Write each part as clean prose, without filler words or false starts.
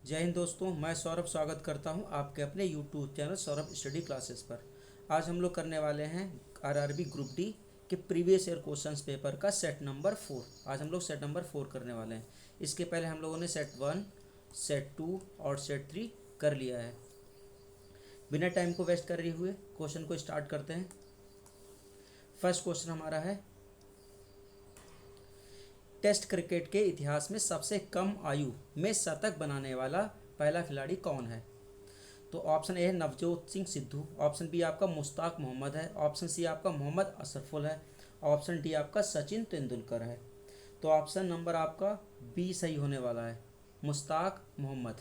जय हिंद दोस्तों, मैं सौरभ स्वागत करता हूं आपके अपने YouTube channel Saurabh study classes पर। आज हम लोग करने वाले हैं आरआरबी ग्रुप डी के प्रीवियस ईयर क्वेश्चंस पेपर का सेट नंबर 4। आज हम लोग सेट नंबर 4 करने वाले हैं। इसके पहले हम लोगों ने सेट 1, सेट 2 और सेट 3 कर लिया है। बिना टाइम को वेस्ट करे हुए क्वेश्चन को स्टार्ट करते हैं। फर्स्ट क्वेश्चन हमारा है, टेस्ट क्रिकेट के इतिहास में सबसे कम आयु में शतक बनाने वाला पहला खिलाड़ी कौन है? तो ऑप्शन ए है नवजोत सिंह सिद्धू, ऑप्शन बी आपका मुश्ताक मोहम्मद है, ऑप्शन सी आपका मोहम्मद अशरफुल है, ऑप्शन डी आपका सचिन तेंदुलकर है। तो ऑप्शन नंबर आपका बी सही होने वाला है, मुश्ताक मोहम्मद।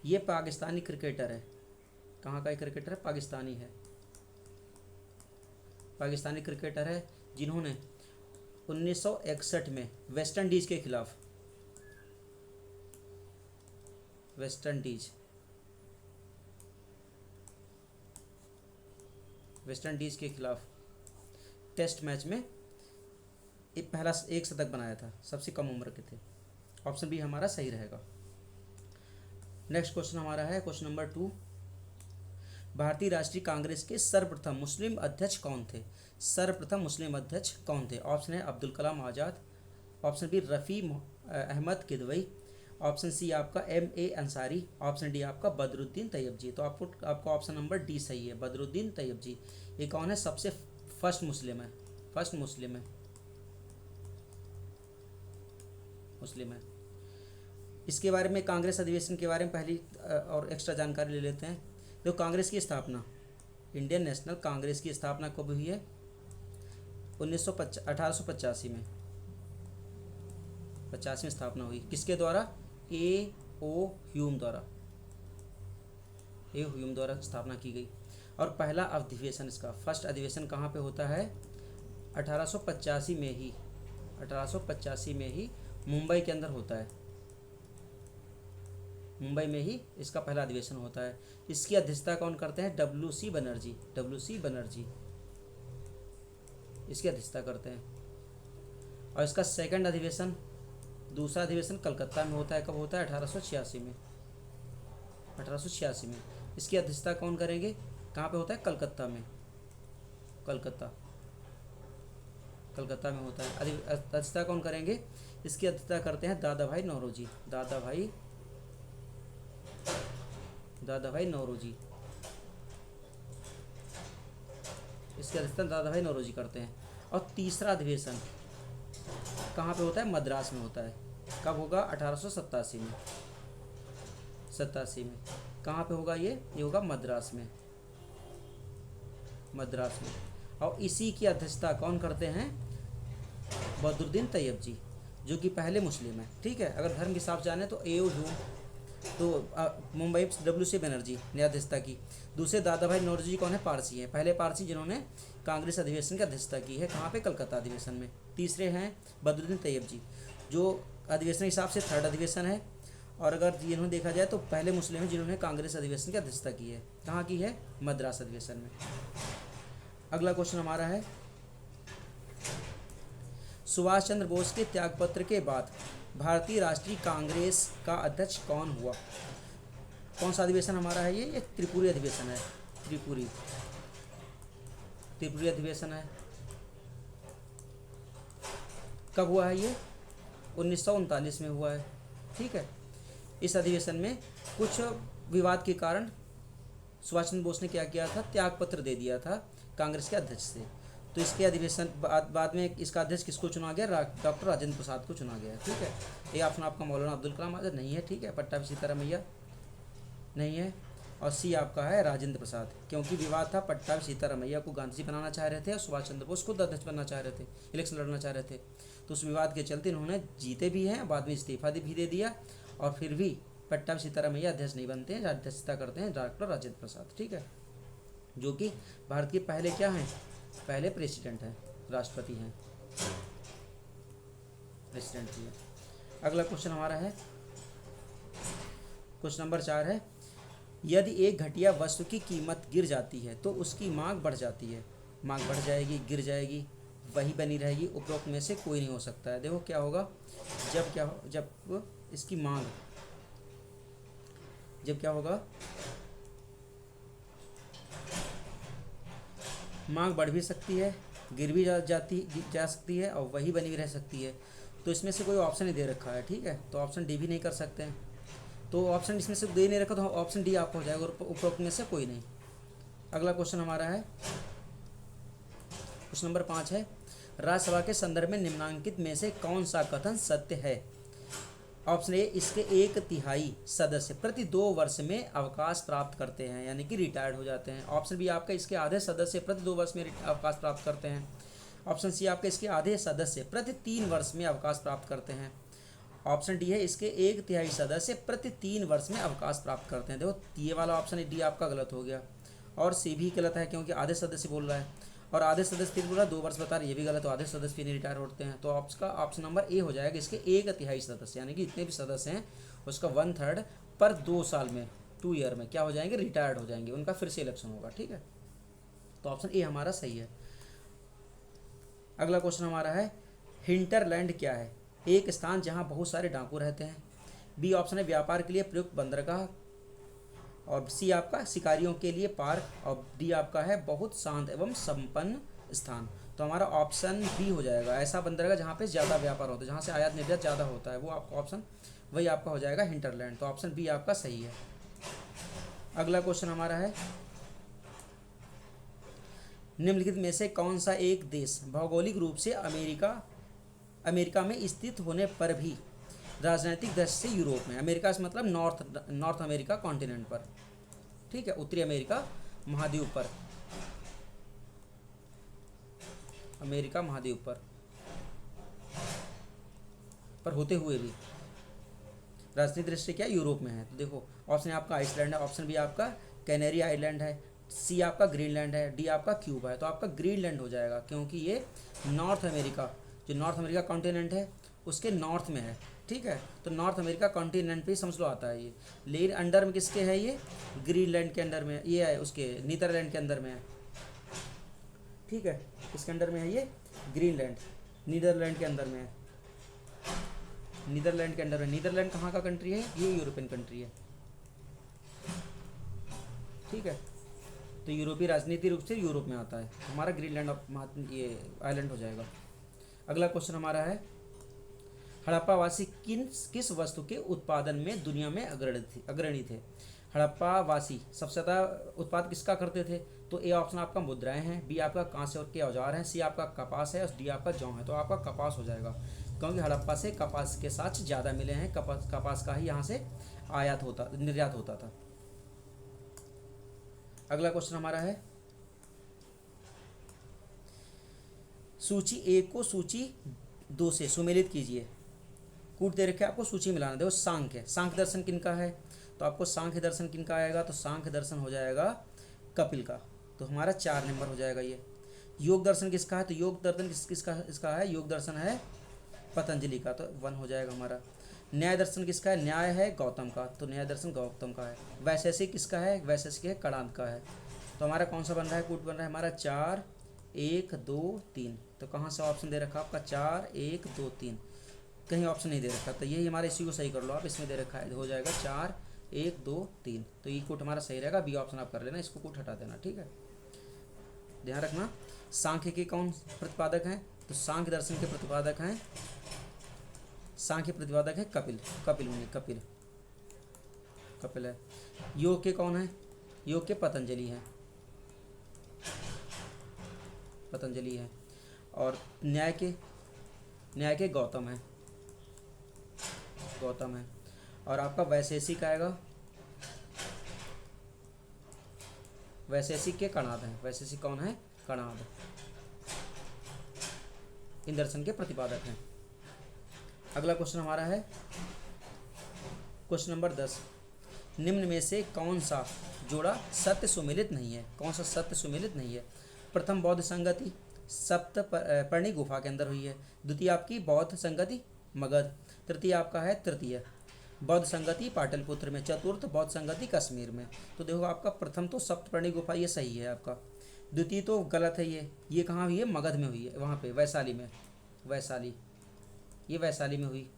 ये पाकिस्तानी क्रिकेटर है। कहाँ का क्रिकेटर है? पाकिस्तानी है। पाकिस्तानी क्रिकेटर है जिन्होंने 1961 में वेस्ट इंडीज़ के खिलाफ वेस्ट इंडीज़ के खिलाफ टेस्ट मैच में पहला एक शतक बनाया था। सबसे कम उम्र के थे। ऑप्शन बी हमारा सही रहेगा। नेक्स्ट क्वेश्चन हमारा है क्वेश्चन नंबर 2। भारतीय राष्ट्रीय कांग्रेस के सर्वप्रथम मुस्लिम अध्यक्ष कौन थे? सर्वप्रथम मुस्लिम अध्यक्ष कौन थे? ऑप्शन है Abdul Kalam Azad, option B Rafi Ahmed Kidwai, option C आपका M.A. अंसारी, ऑप्शन डी आपका बदरुद्दीन तैयबजी। तो आपको ऑप्शन नंबर डी सही है, बदरुद्दीन तैयबजी। ये कौन है? सबसे फर्स्ट मुस्लिम है। मुस्लिम है। इसके बारे में, कांग्रेस अधिवेशन के बारे में पहली और एक्स्ट्रा जानकारी ले लेते हैं। जो कांग्रेस की स्थापना, इंडियन नेशनल कांग्रेस की स्थापना कब हुई है? 1885 में। 50 में स्थापना हुई। किसके द्वारा? A.O. ह्यूम द्वारा स्थापना की गई। और पहला अधिवेशन, इसका फर्स्ट अधिवेशन कहाँ पे होता है? 1885 में ही मुंबई के अंदर होता है। मुंबई में ही इसका पहला अधिवेशन होता है। इसकी अध्यक्षता कौन करते हैं? WC बनर्जी इसकी अध्यक्षता करते हैं। और इसका सेकंड अधिवेशन, दूसरा अधिवेशन कलकत्ता में होता है। कब होता है? 1886 में। 1886 में इसकी अध्यक्षता कौन करेंगे? कहाँ पे होता है? कलकत्ता में। कलकत्ता में होता है। अध्यक्षता कौन करेंगे? इसकी अध्यक्षता करते हैं दादा भाई नौरोजी। इसकी अध्यक्षता दादा भाई नौरोजी करते हैं। और तीसरा अधिवेशन कहाँ पे होता है? मद्रास में होता है। कब होगा? 1887 में। कहाँ पे होगा ये होगा मद्रास में। और इसी की अध्यक्षता कौन करते हैं? बदरुद्दीन तैयबजी, जो कि पहले मुस्लिम है। ठीक है। अगर धर्म के हिसाब से जाने तो A.O. ह्यूम, तो मुंबई WC बनर्जी ने अध्यक्षता की। दूसरे दादा भाई नौरोजी कौन है? पारसी है। पहले पारसी जिन्होंने कांग्रेस अधिवेशन की अध्यक्षता की है। कहाँ पे? कलकत्ता अधिवेशन में। तीसरे हैं बदरुद्दीन तैयबजी, जो अधिवेशन के हिसाब से थर्ड अधिवेशन है। और अगर जिन्होंने देखा जाए तो पहले मुस्लिम हैं जिन्होंने कांग्रेस अधिवेशन की अध्यक्षता की है। कहाँ की है? मद्रास अधिवेशन में। अगला क्वेश्चन हमारा है, सुभाष चंद्र बोस के त्यागपत्र के बाद भारतीय राष्ट्रीय कांग्रेस का अध्यक्ष कौन हुआ? कौन सा अधिवेशन हमारा है? ये त्रिपुरी अधिवेशन है। त्रिपुरी अधिवेशन है। कब हुआ है ये? 1939 में हुआ है। ठीक है। इस अधिवेशन में कुछ विवाद के कारण सुभाष चंद्र बोस ने क्या किया था? त्यागपत्र दे दिया था कांग्रेस के अध्यक्ष से। तो इसके अधिवेशन बाद में इसका अध्यक्ष किसको चुना गया? डॉक्टर राजेंद्र प्रसाद को चुना गया। ठीक है। ये ऑप्शन आपका मौलाना अब्दुल कलाम आज़ाद नहीं है। ठीक है। पट्टाभी सीतारामैया नहीं है। और सी आपका है राजेंद्र प्रसाद, क्योंकि विवाद था। पट्टाभी सीतारामैया को गांधी जी बनाना चाह रहे थे और सुभाष चंद्र बोस खुद अध्यक्ष बनना चाह रहे थे, इलेक्शन लड़ना चाह रहे थे। तो उस विवाद के चलते इन्होंने जीते भी हैं, बाद में इस्तीफा भी दे दिया। और फिर भी पट्टाभी सीतारामैया अध्यक्ष नहीं बनते हैं, अध्यक्षता करते हैं डॉक्टर राजेंद्र प्रसाद। ठीक है। जो कि भारत के पहले क्या हैं? पहले प्रेसिडेंट हैं, राष्ट्रपति हैं, प्रेसिडेंट भी है। अगला क्वेश्चन हमारा है क्वेश्चन नंबर 4 है, यदि एक घटिया वस्तु की कीमत गिर जाती है तो उसकी मांग बढ़ जाती है। मांग बढ़ जाएगी, गिर जाएगी, वही बनी रहेगी। उपरोक्त में से कोई नहीं हो सकता है। देखो क्या होगा जब इसकी मांग जब क्या होगा, मांग बढ़ भी सकती है, गिर भी जा सकती है और वही बनी भी रह सकती है। तो इसमें से कोई ऑप्शन ही दे रखा है, ठीक है, तो ऑप्शन डी भी नहीं कर सकते हैं। तो ऑप्शन इसमें से दे नहीं रखा तो ऑप्शन डी आपका हो जाएगा, और उपरोक्त में से कोई नहीं। अगला क्वेश्चन हमारा है क्वेश्चन नंबर 5 है, राज्यसभा के संदर्भ में निम्नलिखित में से कौन सा कथन सत्य है। ऑप्शन ए, इसके 1/3 सदस्य प्रति 2 वर्ष में अवकाश प्राप्त करते हैं, यानी कि रिटायर्ड हो जाते हैं। ऑप्शन बी आपका, इसके आधे सदस्य प्रति 2 वर्ष में अवकाश प्राप्त करते हैं। ऑप्शन सी आपका, इसके आधे सदस्य प्रति 3 वर्ष में अवकाश प्राप्त करते हैं। ऑप्शन डी है, इसके 1/3 सदस्य प्रति 3 वर्ष में अवकाश प्राप्त करते हैं। देखो ये वाला ऑप्शन डी आपका गलत हो गया, और सी भी गलत है क्योंकि आधे सदस्य बोल रहा है, और आधे सदस्य फिर बोल रहा है 2 वर्ष बता रहे, ये भी गलत हो, आधे सदस्य फिर नहीं रिटायर होते हैं। तो आपका ऑप्शन नंबर ए हो जाएगा, इसके 1/3 सदस्य, यानी कि जितने भी सदस्य हैं उसका 1/3 पर 2 साल में, 2 ईयर में क्या हो जाएंगे, रिटायर्ड हो जाएंगे, उनका फिर से इलेक्शन होगा, ठीक है। तो ऑप्शन ए हमारा सही है। अगला क्वेश्चन हमारा है, हिंटरलैंड क्या है। एक स्थान जहाँ बहुत सारे डाकू रहते हैं। बी ऑप्शन है, व्यापार के लिए प्रयुक्त बंदरगाह, और सी आपका शिकारियों के लिए पार्क, और डी आपका है बहुत शांत एवं संपन्न स्थान। तो हमारा ऑप्शन बी हो जाएगा, ऐसा बंदरगाह जहाँ पे ज़्यादा व्यापार होता है, जहाँ से आयात निर्यात ज़्यादा होता है, वो आपका ऑप्शन वही आपका हो जाएगा हिंटरलैंड। तो ऑप्शन बी आपका सही है। अगला क्वेश्चन हमारा है, निम्नलिखित में से कौन सा एक देश भौगोलिक रूप से अमेरिका में स्थित होने पर भी राजनीतिक दृष्टि से यूरोप में, अमेरिका से मतलब नॉर्थ अमेरिका कॉन्टिनेंट पर, ठीक है, उत्तरी अमेरिका महाद्वीप पर होते हुए भी राजनीतिक दृष्टि क्या यूरोप में है। तो देखो ऑप्शन आपका आइसलैंड है, ऑप्शन बी आपका कैनरी आइलैंड है, सी आपका ग्रीनलैंड है, डी आपका क्यूबा है। तो आपका ग्रीनलैंड हो जाएगा, क्योंकि ये नॉर्थ अमेरिका कॉन्टिनेंट है उसके नॉर्थ में है, ठीक है। तो नॉर्थ अमेरिका कॉन्टिनेंट पे समझ लो आता है ये, लेकिन अंडर में किसके है, ये ग्रीनलैंड के अंदर में ये है, उसके नीदरलैंड के अंदर में है, ठीक है, इसके अंदर में है ये ग्रीनलैंड, नीदरलैंड के अंदर में है, नीदरलैंड कहाँ का कंट्री है, ये यूरोपियन कंट्री है, ठीक है। तो यूरोपीय राजनीति रूप से यूरोप में आता है, हमारा ग्रीनलैंड ये आइलैंड हो जाएगा। अगला क्वेश्चन हमारा है, हड़प्पावासी किस वस्तु के उत्पादन में दुनिया में अग्रणी थे। हड़प्पावासी सबसे ज़्यादा उत्पाद किसका करते थे। तो ए ऑप्शन आपका मुद्राएं हैं, बी आपका कांसे और के औजार हैं, सी आपका कपास है और डी आपका जौ है। तो आपका कपास हो जाएगा, क्योंकि हड़प्पा से कपास के साथ ज़्यादा मिले हैं, कपास का ही यहाँ से निर्यात होता था। अगला क्वेश्चन हमारा है, सूची 1 को सूची 2 से सुमेलित कीजिए। कूट दे रखे आपको, सूची मिलाना। देखो सांख्य दर्शन किनका है, तो आपको सांख्य दर्शन किनका आएगा, तो सांख्य दर्शन हो जाएगा कपिल का, तो हमारा 4 नंबर हो जाएगा ये। योग दर्शन किसका है, तो योग दर्शन इसका है, योग दर्शन है पतंजलि का, तो 1 हो जाएगा हमारा। न्याय दर्शन किसका है, न्याय है गौतम का, तो न्याय दर्शन गौतम का है। वैशेषिक किसका है, वैशेषिक है कणाद का है। तो हमारा कौन सा बन रहा है, कूट बन रहा है हमारा 4 1 2 3। तो कहाँ से ऑप्शन दे रखा आपका 4 1 2 3, कहीं ऑप्शन नहीं दे रखा, तो यही हमारा इसी को सही कर लो आप, इसमें दे रखा है, हो जाएगा 4 1 2 3। तो ये कूट हमारा सही रहेगा, बी ऑप्शन आप कर लेना, इसको कूट हटा देना, ठीक है। ध्यान रखना, सांख्य के कौन प्रतिपादक हैं, तो सांख्य दर्शन के प्रतिपादक हैं, सांख्य प्रतिपादक है कपिल है। योग के कौन है, योग के पतंजलि है, और न्याय के गौतम है, और आपका वैशेषिक आएगा, वैशेषिक के कणाद हैं, वैशेषिक कौन है, कणाद, इन दर्शन के प्रतिपादक हैं। अगला क्वेश्चन हमारा है क्वेश्चन नंबर 10, निम्न में से कौन सा जोड़ा सत्य सुमेलित नहीं है, प्रथम बौद्ध संगति सप्तपर्णी गुफा के अंदर हुई है, द्वितीय आपकी बौद्ध संगति मगध, तृतीय आपका है बौद्ध संगति पाटलिपुत्र में, चतुर्थ बौद्ध संगति कश्मीर में। तो देखो आपका प्रथम तो सप्तपर्णी गुफा ये सही है आपका, द्वितीय तो गलत है, ये कहाँ हुई है, मगध में हुई है, वहाँ पे वैशाली में हुई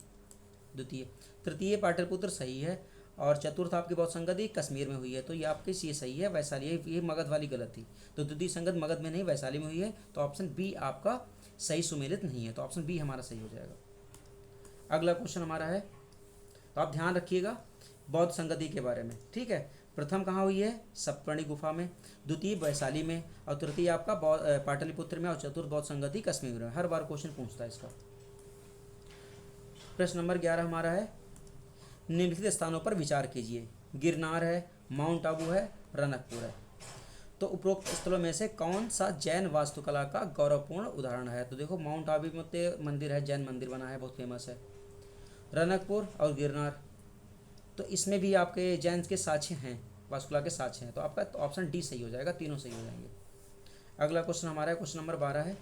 द्वितीय, तृतीय पाटलिपुत्र सही है, और चतुर्थ आपकी बहुत संगति कश्मीर में हुई है, तो ये आपकी ये सही है। वैशाली, ये मगध वाली गलत थी, तो द्वितीय संगत मगध में नहीं वैशाली में हुई है, तो ऑप्शन बी आपका सही सुमेलित नहीं है, तो ऑप्शन बी हमारा सही हो जाएगा। अगला क्वेश्चन हमारा है, तो आप ध्यान रखिएगा बौद्ध संगति के बारे में, ठीक है। प्रथम कहाँ हुई है? सप्तपर्णी गुफा में, द्वितीय वैशाली में, और तृतीय आपका पाटलिपुत्र में, और चतुर्थ बौद्ध संगति कश्मीर में। हर बार क्वेश्चन पूछता है इसका। प्रश्न नंबर 11 हमारा है, निम्नलिखित स्थानों पर विचार कीजिए। गिरनार है, माउंट आबू है, रनकपुर है। तो उपरोक्त स्थलों में से कौन सा जैन वास्तुकला का गौरवपूर्ण उदाहरण है? तो देखो माउंट आबू में मंदिर है, जैन मंदिर बना है, बहुत फेमस है। रनकपुर और गिरनार, तो इसमें भी आपके जैन के साक्ष्य हैं, वास्तुकला के साक्ष्य हैं, तो आपका तो ऑप्शन डी सही हो जाएगा, तीनों सही हो जाएंगे। अगला क्वेश्चन हमारा है, क्वेश्चन नंबर 12 है,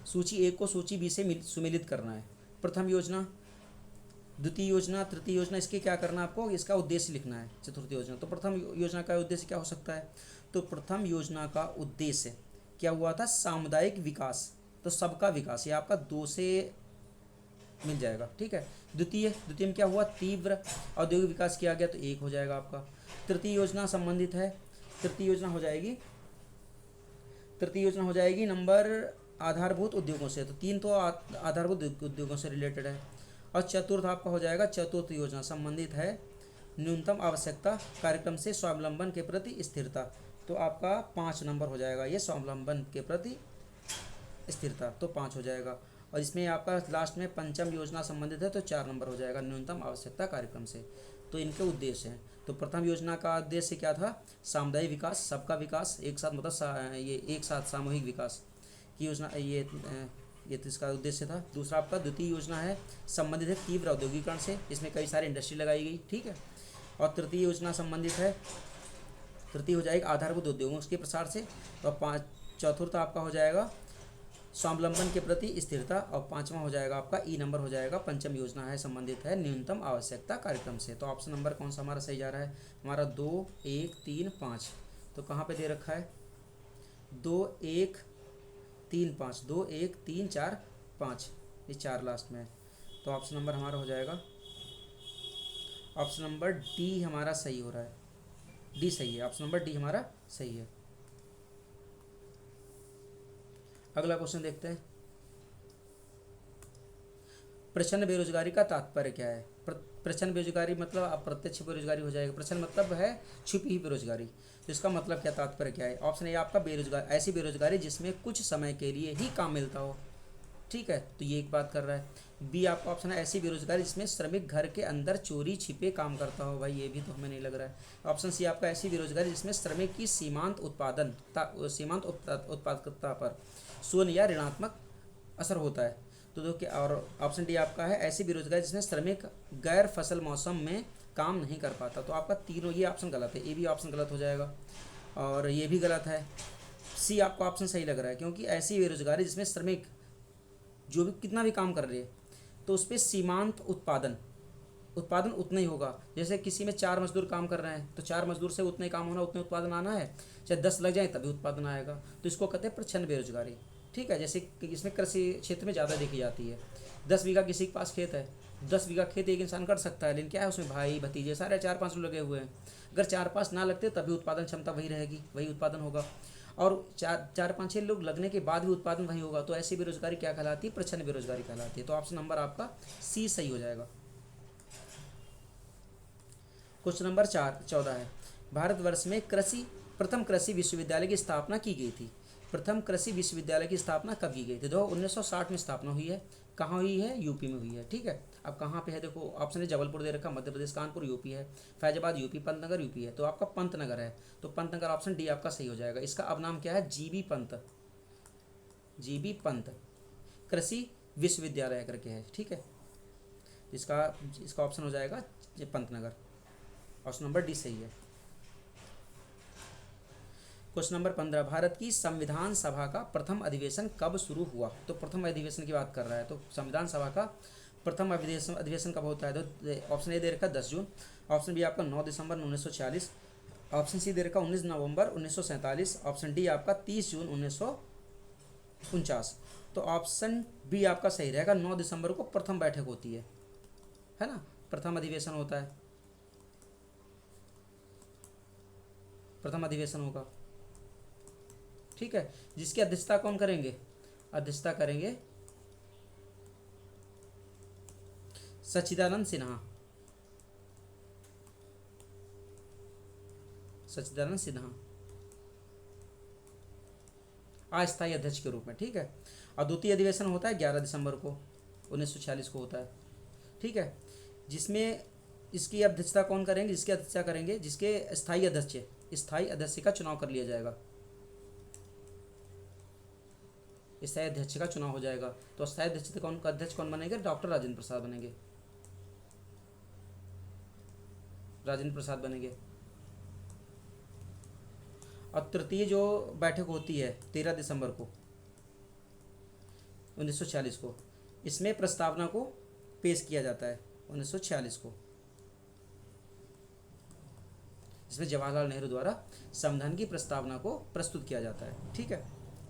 सूची 1 को सूची बी से सुमेलित करना है। प्रथम योजना, द्वितीय योजना, तृतीय योजना, इसके क्या करना है आपको? इसका उद्देश्य लिखना है। चतुर्थ योजना, तो प्रथम योजना का उद्देश्य क्या हो सकता है? तो प्रथम योजना का उद्देश्य क्या हुआ था? सामुदायिक विकास, तो सबका विकास, ये आपका 2 से मिल जाएगा, ठीक है। द्वितीय में क्या हुआ? तीव्र औद्योगिक विकास किया गया, तो 1 हो जाएगा आपका। तृतीय योजना संबंधित है, तृतीय योजना हो जाएगी नंबर आधारभूत उद्योगों से, तो 3 तो आधारभूत उद्योगों से रिलेटेड है। और चतुर्थ आपका हो जाएगा, चतुर्थ योजना संबंधित है न्यूनतम आवश्यकता कार्यक्रम से स्वावलंबन के प्रति स्थिरता, तो आपका 5 नंबर हो जाएगा, ये स्वावलंबन के प्रति स्थिरता, तो 5 हो जाएगा। और इसमें आपका लास्ट में पंचम योजना संबंधित है, तो 4 नंबर हो जाएगा, न्यूनतम आवश्यकता कार्यक्रम से। तो इनके उद्देश्य हैं, तो प्रथम योजना का उद्देश्य क्या था? सामुदायिक विकास, सबका विकास, एक साथ मतलब ये एक साथ सामूहिक विकास की योजना, ये तो इसका उद्देश्य था। दूसरा आपका द्वितीय योजना है संबंधित है तीव्र औद्योगिकरण से, इसमें कई सारी इंडस्ट्री लगाई गई, ठीक है। और तृतीय योजना संबंधित है, तृतीय हो जाएगा आधारभूत उद्योगों के प्रसार से। और चौथा आपका हो जाएगा स्वावलंबन के प्रति स्थिरता, और 5वां हो जाएगा आपका ई नंबर हो जाएगा, पंचम योजना है संबंधित है न्यूनतम आवश्यकता कार्यक्रम से। तो ऑप्शन नंबर कौन सा हमारा सही जा रहा है? हमारा 2, 1, 3, 5। तो कहाँ पे दे रखा है? 2, 1, 3, 5, 2, 1, 3, 4, 5, ये 4 लास्ट में है, तो ऑप्शन नंबर हमारा हो जाएगा, ऑप्शन नंबर डी हमारा सही हो रहा है, डी सही है, ऑप्शन नंबर डी हमारा सही है। अगला क्वेश्चन देखते हैं, प्रच्छन्न बेरोजगारी का तात्पर्य क्या है? प्रच्छन्न बेरोजगारी मतलब अप्रत्यक्ष बेरोजगारी हो जाएगा, प्रच्छन्न मतलब है छुपी हुई बेरोजगारी, तो इसका मतलब क्या, तात्पर्य क्या है? ऑप्शन ए आपका बेरोजगार, ऐसी बेरोजगारी जिसमें कुछ समय के लिए ही काम मिलता हो, ठीक है, तो ये एक बात कर रहा है। बी आपका ऑप्शन है ऐसी बेरोजगारी जिसमें श्रमिक घर के अंदर चोरी छिपे काम करता हो, भाई ये भी तो हमें नहीं लग रहा है। ऑप्शन सी आपका ऐसी बेरोजगारी जिसमें श्रमिक की सीमांत उत्पादकता पर शून्य या ऋणात्मक असर होता है, तो देखिए। और ऑप्शन डी आपका है ऐसी बेरोजगारी जिसमें श्रमिक गैर फसल मौसम में काम नहीं कर पाता, तो आपका तीनों ये ऑप्शन गलत है, ए भी ऑप्शन गलत हो जाएगा, और ये भी गलत है। सी आपका ऑप्शन सही लग रहा है, क्योंकि ऐसी बेरोजगारी जिसमें श्रमिक जो भी कितना भी काम कर रहे हैं, तो उस पर सीमांत उत्पादन उतना ही होगा। जैसे किसी में 4 मजदूर काम कर रहे हैं, तो 4 मजदूर से उतना ही काम होना, उतने उत्पादन आना है, चाहे 10 लग जाए तभी उत्पादन आएगा, तो इसको कहते हैं प्रच्छन्न बेरोजगारी, ठीक है। जैसे इसमें कृषि क्षेत्र में ज़्यादा देखी जाती है, 10 बीघा किसी के पास खेत है, 10 बीघा खेत एक इंसान कर सकता है, लेकिन क्या है उसमें भाई भतीजे सारे 4-5 लोग लगे हुए हैं, अगर 4-5 ना लगते तभी उत्पादन क्षमता वही रहेगी, वही उत्पादन होगा, और 4-5-6 लोग लगने के बाद भी उत्पादन वही होगा, तो ऐसी बेरोजगारी क्या कहलाती है? प्रच्छन्न बेरोजगारी कहलाती है, तो ऑप्शन नंबर आपका सी सही हो जाएगा। क्वेश्चन नंबर 14 है, भारतवर्ष में प्रथम कृषि विश्वविद्यालय की स्थापना की गई थी। प्रथम कृषि विश्वविद्यालय की स्थापना कब की गई थी? देखो 1960 में स्थापना हुई है, कहाँ हुई है? यूपी में हुई है, ठीक है। अब कहाँ पे है? देखो ऑप्शन है जबलपुर दे रखा, मध्य प्रदेश, कानपुर यूपी है, फैजाबाद यूपी, पंतनगर यूपी है, तो आपका पंतनगर है, तो पंतनगर ऑप्शन डी आपका सही हो जाएगा। इसका अब नाम क्या है? जीबी पंत कृषि विश्वविद्यालय करके है, ठीक है। इसका ऑप्शन हो जाएगा पंतनगर, ऑप्शन नंबर डी सही है। क्वेश्चन नंबर 15, भारत की संविधान सभा का प्रथम अधिवेशन कब शुरू हुआ? तो प्रथम अधिवेशन की बात कर रहा है, तो संविधान सभा का प्रथम अधिवेशन कब होता है? तो ऑप्शन ए दे रखा 10 जून, ऑप्शन बी आपका 9 दिसंबर 1946, ऑप्शन सी दे रखा 19 नवंबर 1947, ऑप्शन डी आपका 30 जून 1949, तो ऑप्शन बी आपका सही रहेगा, 9 दिसंबर को प्रथम बैठक होती है ना, प्रथम अधिवेशन होता है, प्रथम अधिवेशन होगा, ठीक है, जिसकी अध्यक्षता कौन करेंगे, अध्यक्षता करेंगे सच्चिदानंद सिन्हा, सच्चिदानंद सिन्हा अस्थायी अध्यक्ष के रूप में, ठीक है। और द्वितीय अधिवेशन होता है 11 दिसंबर को 1946 को होता है, ठीक है, जिसमें इसकी अध्यक्षता कौन करेंगे, जिसकी अध्यक्षता करेंगे, जिसके स्थायी अध्यक्ष का चुनाव कर लिया जाएगा, स्थायी अध्यक्ष का चुनाव हो जाएगा। तो स्थायी अध्यक्ष कौन बनेंगे, डॉक्टर राजेंद्र प्रसाद बनेंगे, राजेंद्र प्रसाद बनेंगे। और तृतीय जो बैठक होती है 13 दिसंबर को 1946 को, इसमें प्रस्तावना को पेश किया जाता है 1946 को, इसमें जवाहरलाल नेहरू द्वारा संविधान की प्रस्तावना को प्रस्तुत किया जाता है, ठीक है।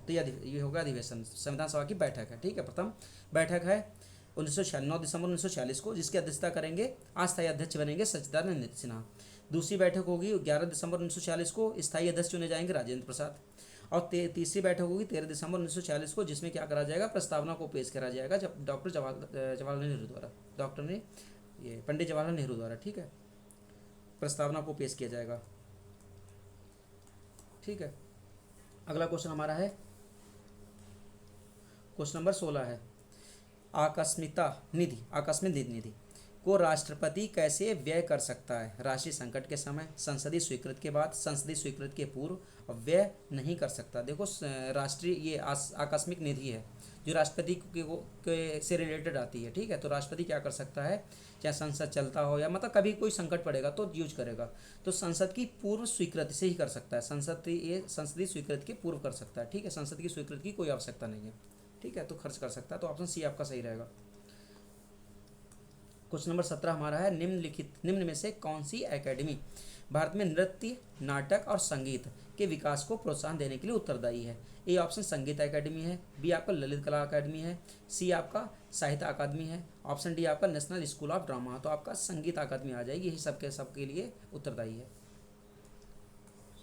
तो ये होगा अधिवेशन, संविधान सभा की बैठक है, ठीक है। प्रथम बैठक है 9 दिसंबर 1946 को, जिसकी अध्यक्षता करेंगे, अस्थायी अध्यक्ष बनेंगे सच्चिदानंद सिन्हा। दूसरी बैठक होगी 11 दिसंबर 1946 को, स्थायी अध्यक्ष चुने जाएंगे राजेंद्र प्रसाद। और तीसरी बैठक होगी 13 दिसंबर 1946 को, जिसमें क्या करा जाएगा, प्रस्तावना को पेश करा जाएगा जब डॉक्टर जवाहरलाल नेहरू द्वारा, पंडित जवाहरलाल नेहरू द्वारा, ठीक है, प्रस्तावना को पेश किया जाएगा, ठीक है। अगला क्वेश्चन हमारा है क्वेश्चन नंबर 16 है, आकस्मिक निधि को राष्ट्रपति कैसे व्यय कर सकता है, राष्ट्रीय संकट के समय, संसदीय स्वीकृति के बाद, संसदीय स्वीकृति के पूर्व, व्यय नहीं कर सकता। देखो राष्ट्रीय ये आकस्मिक निधि है जो राष्ट्रपति के से रिलेटेड आती है, ठीक है। तो राष्ट्रपति क्या कर सकता है, चाहे संसद चलता हो या मतलब कभी कोई संकट पड़ेगा तो यूज करेगा, तो संसद की पूर्व स्वीकृति से ही कर सकता है, संसदीय स्वीकृति के पूर्व कर सकता है, ठीक है। संसद की स्वीकृति की कोई आवश्यकता नहीं है, ठीक है, तो खर्च कर सकता है। तो ऑप्शन सी आपका सही रहेगा। क्वेश्चन नंबर 17 हमारा है, निम्न में से कौन सी एकेडमी भारत में नृत्य, नाटक और संगीत के विकास को प्रोत्साहन देने के लिए उत्तरदायी है। ए ऑप्शन संगीत अकादमी है, बी आपका ललित कला अकादमी है, सी आपका साहित्य अकादमी है, ऑप्शन डी आपका नेशनल स्कूल ऑफ ड्रामा। तो आपका संगीत अकादमी आ जाएगी, यही सबके लिए उत्तरदायी है।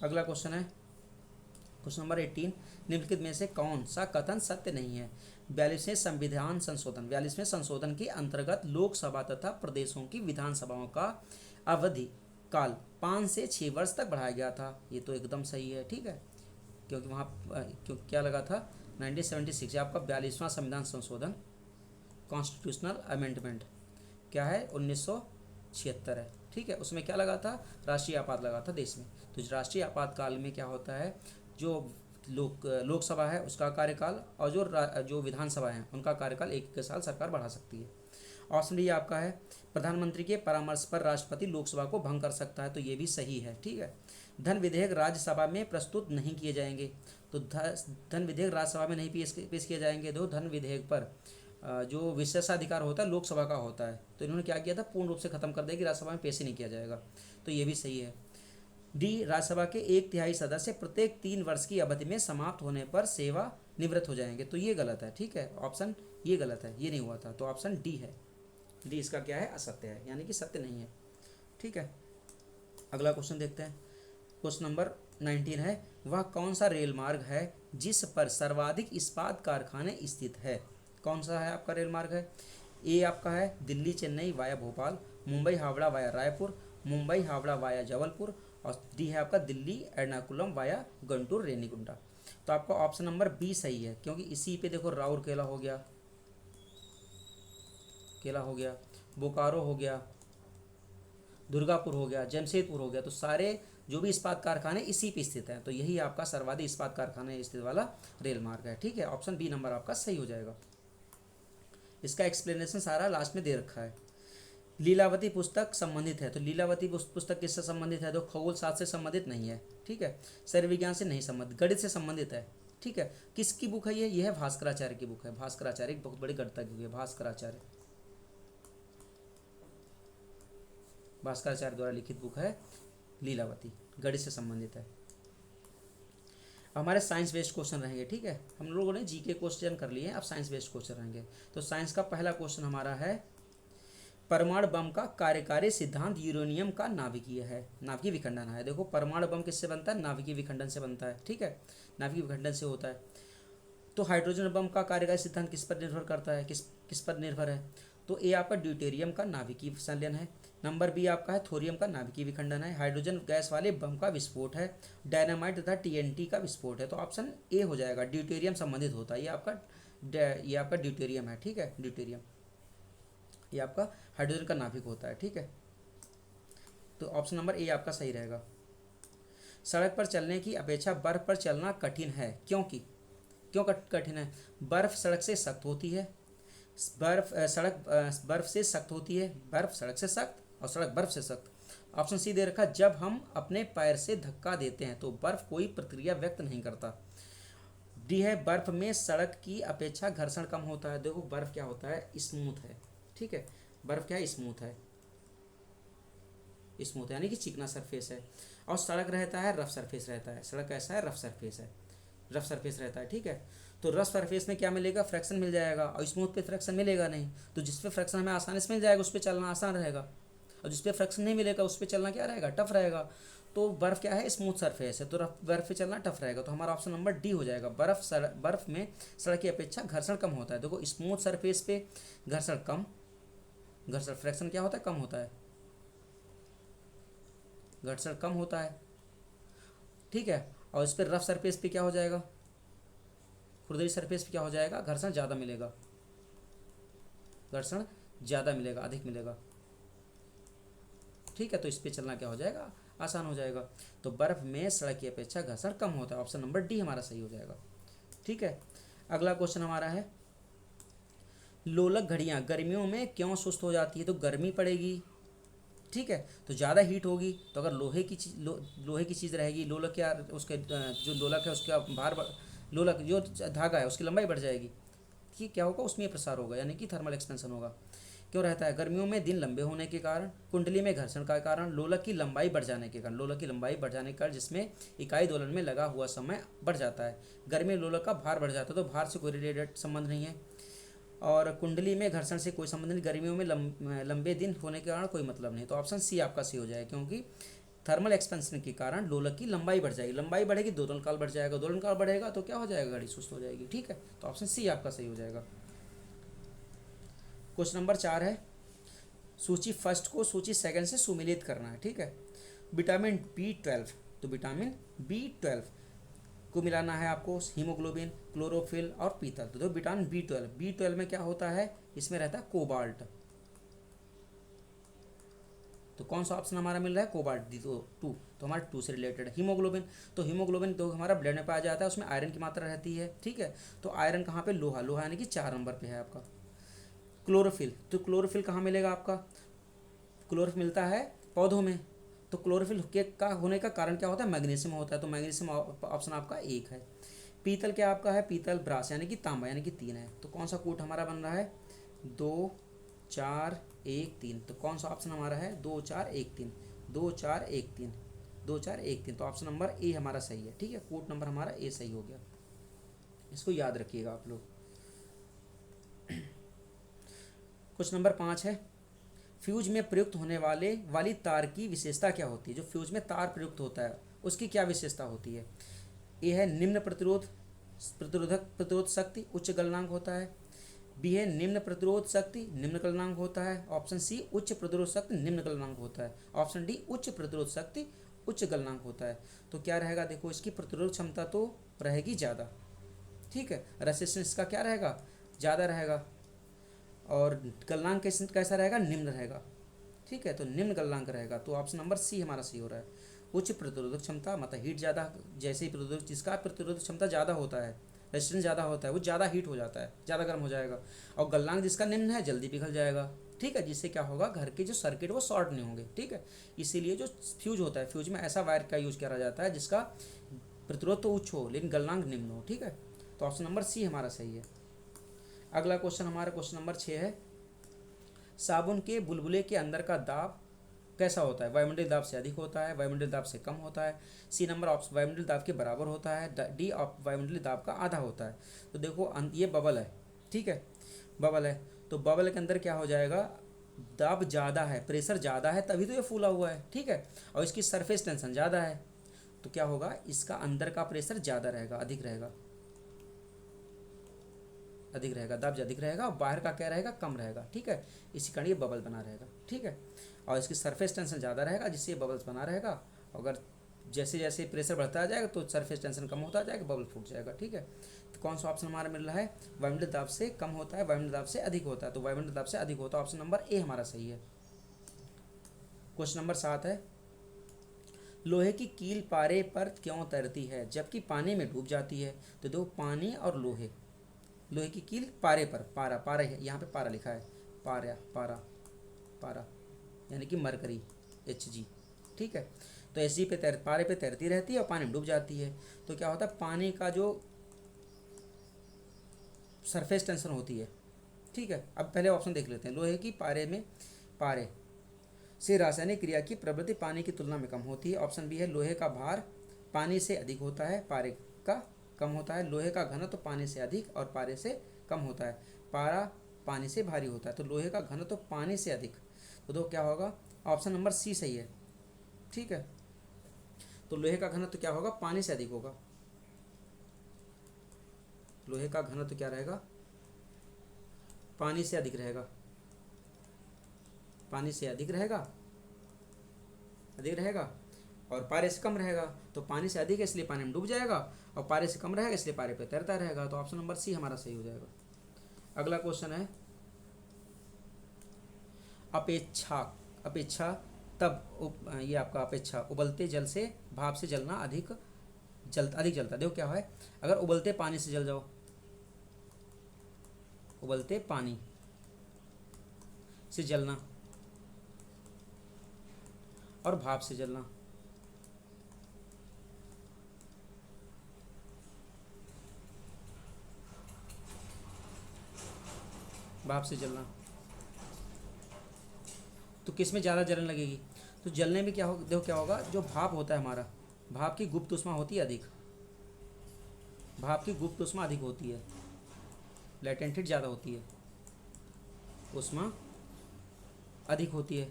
अगला क्वेश्चन है क्वेश्चन नंबर 18, निम्नलिखित में से कौन सा कथन सत्य नहीं है। 42वें संशोधन के अंतर्गत लोकसभा तथा प्रदेशों की विधानसभाओं का अवधि काल 5 से 6 वर्ष तक बढ़ाया गया था। ये तो एकदम सही है, ठीक है, क्योंकि वहाँ क्या लगा था 1976 आपका 42वां संविधान संशोधन, कॉन्स्टिट्यूशनल अमेंडमेंट क्या है 1976 है, ठीक है। उसमें क्या लगा था, राष्ट्रीय आपात लगा था देश में। तो राष्ट्रीय आपातकाल में क्या होता है, जो लोकसभा है उसका कार्यकाल और जो विधानसभा है उनका कार्यकाल 1 साल सरकार बढ़ा सकती है। ऑप्शन डी आपका है, प्रधानमंत्री के परामर्श पर राष्ट्रपति लोकसभा को भंग कर सकता है। तो ये भी सही है, ठीक है। धन विधेयक राज्यसभा में प्रस्तुत नहीं किए जाएंगे, तो धन विधेयक राज्यसभा में नहीं पेश किए जाएंगे। दो धन विधेयक पर जो विशेषाधिकार होता है लोकसभा का होता है, तो इन्होंने क्या किया था, पूर्ण रूप से खत्म कर दिया कि राज्यसभा में पेश ही नहीं किया जाएगा। तो ये भी सही है। डी, राज्यसभा के 1/3 सदस्य प्रत्येक 3 वर्ष की अवधि में समाप्त होने पर सेवा निवृत्त हो जाएंगे। तो ये गलत है, ठीक है, ऑप्शन ये गलत है, ये नहीं हुआ था। तो ऑप्शन डी है, डी इसका क्या है, असत्य है, यानी कि सत्य नहीं है, ठीक है। अगला क्वेश्चन देखते हैं। क्वेश्चन नंबर 19 है, वह कौन सा रेल मार्ग है जिस पर सर्वाधिक इस्पात कारखाने स्थित है। कौन सा है आपका रेल मार्ग है, ए आपका है Delhi Chennai via Bhopal, Mumbai Howrah via Raipur, Mumbai Howrah via Jabalpur, और डी है आपका दिल्ली एर्नाकुलम वाया गुंटूर रेनीगुंडा। तो आपका ऑप्शन नंबर बी सही है, क्योंकि इसी पे देखो राउरकेला हो गया, बोकारो हो गया, दुर्गापुर हो गया, जमशेदपुर हो गया, तो सारे जो भी इस्पात कारखाने इसी पे स्थित हैं। तो यही आपका सर्वाधिक इस्पात कारखाने स्थित वाला रेल मार्ग है, ठीक है। ऑप्शन बी नंबर आपका सही हो जाएगा। इसका एक्सप्लेनेशन सारा लास्ट में दे रखा है। लीलावती पुस्तक संबंधित है, तो लीलावती पुस्तक किससे संबंधित है, तो खगोल शास्त्र से संबंधित नहीं है, ठीक है, शरीर विज्ञान से नहीं संबंधित, गणित से संबंधित है, ठीक है। किसकी बुक है ये है भास्कराचार्य की बुक है। भास्कराचार्य एक बहुत बड़े गणितज्ञ हुए, भास्कराचार्य द्वारा लिखित बुक है लीलावती, गणित से संबंधित है। हमारे साइंस बेस्ड क्वेश्चन रहेंगे, ठीक है। हम लोगों ने जीके क्वेश्चन कर लिए हैं, अब साइंस बेस्ड क्वेश्चन रहेंगे। तो साइंस का पहला क्वेश्चन हमारा है, परमाणु बम का कार्यकारी सिद्धांत यूरेनियम का नाभिकीय है, नाभिकीय विखंडन है। देखो परमाणु बम किससे बनता है, नाभिकीय विखंडन से बनता है, ठीक है, नाभिकीय विखंडन से होता है। तो हाइड्रोजन बम का कार्यकारी सिद्धांत किस पर निर्भर करता है, किस किस पर निर्भर है, तो ए आपका ड्यूटेरियम का नाभिकीय संलयन है। नंबर बी आपका है थोरियम का नाभिकीय विखंडन है। हाइड्रोजन गैस वाले बम का विस्फोट है। डायनामाइट तथा टीएनटी का विस्फोट है। तो ऑप्शन ए हो जाएगा, ड्यूटेरियम संबंधित होता है। ये आपका ड्यूटेरियम है, ठीक है, ड्यूटेरियम ये आपका हाइड्रोजन का नाभिक होता है, ठीक है। तो ऑप्शन नंबर ए आपका सही रहेगा। सड़क पर चलने की अपेक्षा बर्फ पर चलना कठिन है, क्यों कठिन है? बर्फ सड़क से सख्त होती है, बर्फ से सख्त होती है, बर्फ सड़क से सख्त और सड़क बर्फ से सख्त। ऑप्शन सी दे रखा, जब हम अपने पैर से धक्का देते हैं तो बर्फ कोई प्रतिक्रिया व्यक्त नहीं करता। डी है, बर्फ में सड़क की अपेक्षा घर्षण कम होता है। देखो बर्फ क्या होता है, स्मूथ है, ठीक है, बर्फ क्या है, स्मूथ है, स्मूथ यानी कि चिकना सरफेस है। और सड़क रहता है रफ सरफेस रहता है, सड़क कैसा है, रफ सरफेस है, रफ सरफेस रहता है, ठीक है। तो रफ सरफेस में क्या मिलेगा, फ्रैक्शन मिल जाएगा, और स्मूथ पे फ्रैक्शन मिलेगा नहीं। तो जिस पे फ्रैक्शन हमें आसानी से मिल जाएगा उस पर चलना आसान रहेगा, और जिस पे फ्रैक्शन नहीं मिलेगा उस पर चलना क्या रहेगा, टफ रहेगा। तो बर्फ क्या है, स्मूथ सरफेस है, तो बर्फ पे चलना टफ रहेगा। तो हमारा ऑप्शन नंबर डी हो जाएगा, बर्फ में सड़क की अपेक्षा घर्षण कम होता है। देखो स्मूथ सरफेस पे घर्षण कम, घर्षण फ्रैक्शन क्या होता है, कम होता है, घर्षण कम होता है, ठीक है। और इस पर रफ सरफेस पे क्या हो जाएगा, खुरदरी सरफेस पे क्या हो जाएगा, घर्षण ज़्यादा मिलेगा, घर्षण ज़्यादा मिलेगा, अधिक मिलेगा, ठीक है। तो इस पे चलना क्या हो जाएगा, आसान हो जाएगा। तो बर्फ में सड़क की अपेक्षा घर्षण कम होता है, ऑप्शन नंबर डी हमारा सही हो जाएगा, ठीक है। अगला क्वेश्चन हमारा है, लोलक घड़ियाँ गर्मियों में क्यों सुस्त हो जाती है? तो गर्मी पड़ेगी, ठीक है, तो ज़्यादा हीट होगी। तो अगर लोहे की चीज़ रहेगी, लोलक क्या, उसके जो लोलक है उसका लोलक जो धागा है उसकी लंबाई बढ़ जाएगी, ठीक, क्या होगा, उसमें प्रसार होगा, यानी कि थर्मल एक्सपेंशन होगा। क्यों रहता है, गर्मियों में दिन लंबे होने के कारण, कुंडली में घर्षण का कारण, लोलक की लंबाई बढ़ जाने के कारण, लोलक की लंबाई बढ़ जाने के कारण जिसमें इकाई दोलन में लगा हुआ समय बढ़ जाता है। गर्मी में लोलक का भार बढ़ जाता है, तो भार से कोई रिलेटेड संबंध नहीं है। और कुंडली में घर्षण से कोई संबंध नहीं, गर्मियों में लंबे दिन होने के कारण कोई मतलब नहीं। तो ऑप्शन सी आपका सही हो जाएगा, क्योंकि थर्मल एक्सपेंशन के कारण लोलक की लंबाई बढ़ जाएगी, लंबाई बढ़ेगी दोलन काल बढ़ जाएगा, दोलन काल बढ़ेगा तो क्या हो जाएगा, घड़ी सुस्त हो जाएगी, ठीक है। तो ऑप्शन सी आपका सही हो जाएगा। क्वेश्चन नंबर 4 है, सूची फर्स्ट को सूची सेकंड से सुमेलित करना है, ठीक है। विटामिन B12, तो विटामिन B12 को मिलाना है आपको, हीमोग्लोबिन, क्लोरोफिल और पीतल। तो विटामिन B12 में क्या होता है, इसमें रहता है कोबाल्ट। तो कौन सा ऑप्शन हमारा मिल रहा है, कोबाल्ट, टू, तो हमारा 2 से रिलेटेड है। हीमोग्लोबिन, तो हीमोग्लोबिन तो हमारा ब्लड में पाया जाता है, उसमें आयरन की मात्रा रहती है, ठीक है। तो आयरन कहाँ पे, लोहा यानी कि 4 नंबर पे है आपका। क्लोरोफिल, तो क्लोरोफिल कहाँ मिलेगा आपका, क्लोरोफिल मिलता है पौधों में। तो क्लोरोफिल के का होने का कारण क्या होता है, मैग्नीशियम होता है, तो मैग्नीशियम ऑप्शन आपका 1 है। पीतल क्या आपका है, पीतल ब्रास यानी कि तांबा यानी कि 3 है। तो कौन सा कूट हमारा बन रहा है, 2 4 1 3। तो कौन सा ऑप्शन हमारा है, 2 4 1 3, 2 4 1 3, 2 4 1 3। तो ऑप्शन नंबर ए हमारा सही है, ठीक है, कूट नंबर हमारा ए सही हो गया, इसको याद रखिएगा आप लोग। क्वेश्चन नंबर 5 है, फ्यूज में प्रयुक्त होने वाली तार की विशेषता क्या होती है? जो फ्यूज में तार प्रयुक्त होता है उसकी क्या विशेषता होती है? ए है निम्न प्रतिरोध शक्ति, उच्च गलनांक होता है। बी है निम्न प्रतिरोध शक्ति, निम्न गलनांक होता है। ऑप्शन सी उच्च प्रतिरोध शक्ति, निम्न गलनांक होता है। ऑप्शन डी उच्च प्रतिरोध शक्ति, उच्च गलनांक होता है। तो क्या रहेगा, देखो इसकी प्रतिरोध क्षमता तो रहेगी ज़्यादा, ठीक है, रेसिस्टेंस का क्या रहेगा, ज़्यादा रहेगा, और गलनांक कैसा रहेगा, निम्न रहेगा, ठीक है। तो निम्न गलनांक रहेगा, तो ऑप्शन नंबर सी हमारा सही हो रहा है। उच्च प्रतिरोधक क्षमता मतलब हीट ज़्यादा, जैसे ही प्रतिरोधक, जिसका प्रतिरोधक क्षमता ज़्यादा होता है, रेजिस्टेंस ज़्यादा होता है, वो ज़्यादा हीट हो जाता है, ज़्यादा गर्म हो जाएगा। और गलनांक जिसका निम्न है जल्दी पिघल जाएगा, ठीक है, जिससे क्या होगा, घर के जो सर्किट वो शॉर्ट नहीं होंगे, ठीक है। इसीलिए जो फ्यूज होता है, फ्यूज में ऐसा वायर का यूज़ करा जाता है जिसका प्रतिरोध तो उच्च हो लेकिन गलनांक निम्न हो, ठीक है। तो ऑप्शन नंबर सी हमारा सही है। अगला क्वेश्चन हमारा क्वेश्चन नंबर 6 है, साबुन के बुलबुले के अंदर का दाब कैसा होता है? वायुमंडलीय दाब से अधिक होता है, वायुमंडलीय दाब से कम होता है, सी नंबर ऑप्शन वायुमंडलीय दाब के बराबर होता है, डी वायुमंडलीय दाब का आधा होता है। तो देखो ये बबल है, ठीक है, बबल है, तो बबल के अंदर क्या हो जाएगा, दब ज़्यादा है, प्रेशर ज़्यादा है, तभी तो ये फूला हुआ है, ठीक है। और इसकी सरफेस टेंशन ज़्यादा है, तो क्या होगा, इसका अंदर का प्रेशर ज़्यादा रहेगा, अधिक रहेगा, अधिक रहेगा, दब अधिक रहेगा, और बाहर का क्या रहेगा, कम रहेगा, ठीक है। इसी कारण ये बबल बना रहेगा, ठीक है। और इसकी सरफेस टेंशन ज़्यादा रहेगा, जिससे ये बबल्स बना रहेगा। अगर जैसे जैसे प्रेशर बढ़ता जाएगा तो सरफेस टेंशन कम होता जाएगा, बबल फूट जाएगा, ठीक है। तो कौन सा ऑप्शन हमारा मिल रहा है, वायुमंडलीय दाब से कम होता है, वायुमंडलीय दाब से अधिक होता है, तो वायुमंडलीय दाब से अधिक होता है, ऑप्शन नंबर ए हमारा सही है। क्वेश्चन नंबर 7 है, लोहे की कील पारे पर क्यों तैरती है जबकि पानी में डूब जाती है। तो दो पानी और लोहे, लोहे की कील पारे पर, पारा, पारा है यहाँ पे, पारा लिखा है, पारा, पारा, पारा यानी कि मरकरी, Hg, ठीक है। तो Hg पे पारे पे तैरती रहती है और पानी में डूब जाती है। तो क्या होता है, पानी का जो सरफेस टेंशन होती है, ठीक है। अब पहले ऑप्शन देख लेते हैं, लोहे की पारे में, पारे से रासायनिक क्रिया की प्रवृत्ति पानी की तुलना में कम होती है। ऑप्शन बी है, लोहे का भार पानी से अधिक होता है, पारे का कम होता है। लोहे का घनत्व तो पानी से अधिक और पारे से कम होता है। पारा पानी से भारी होता है, तो लोहे का घनत्व तो पानी से अधिक, तो क्या होगा, ऑप्शन नंबर सी सही है, ठीक है। तो लोहे का घनत्व क्या होगा, पानी से अधिक होगा, लोहे का घनत्व क्या रहेगा, पानी से अधिक रहेगा, पानी से अधिक रहेगा, अधिक रहेगा, और पारे से कम रहेगा। तो पानी से अधिक है इसलिए पानी में डूब जाएगा, और पारे से कम रहेगा इसलिए पारे पे तैरता रहेगा। तो ऑप्शन नंबर सी हमारा सही हो जाएगा। अगला क्वेश्चन है, अपेक्षा, अपेक्षा तब ये आपका अपेक्षा उबलते जल से भाप से जलना अधिक जलता। देखो क्या है, अगर उबलते पानी से जल जाओ, उबलते पानी से जलना और भाप से जलना, भाप से जलना, तो किस में ज़्यादा जलन लगेगी। तो जलने में क्या होगा, देखो क्या होगा, जो भाप होता है हमारा, भाप की गुप्त ऊष्मा होती है अधिक, भाप की गुप्त ऊष्मा अधिक होती है, लेटेंट हीट ज़्यादा होती है, ऊष्मा अधिक होती है,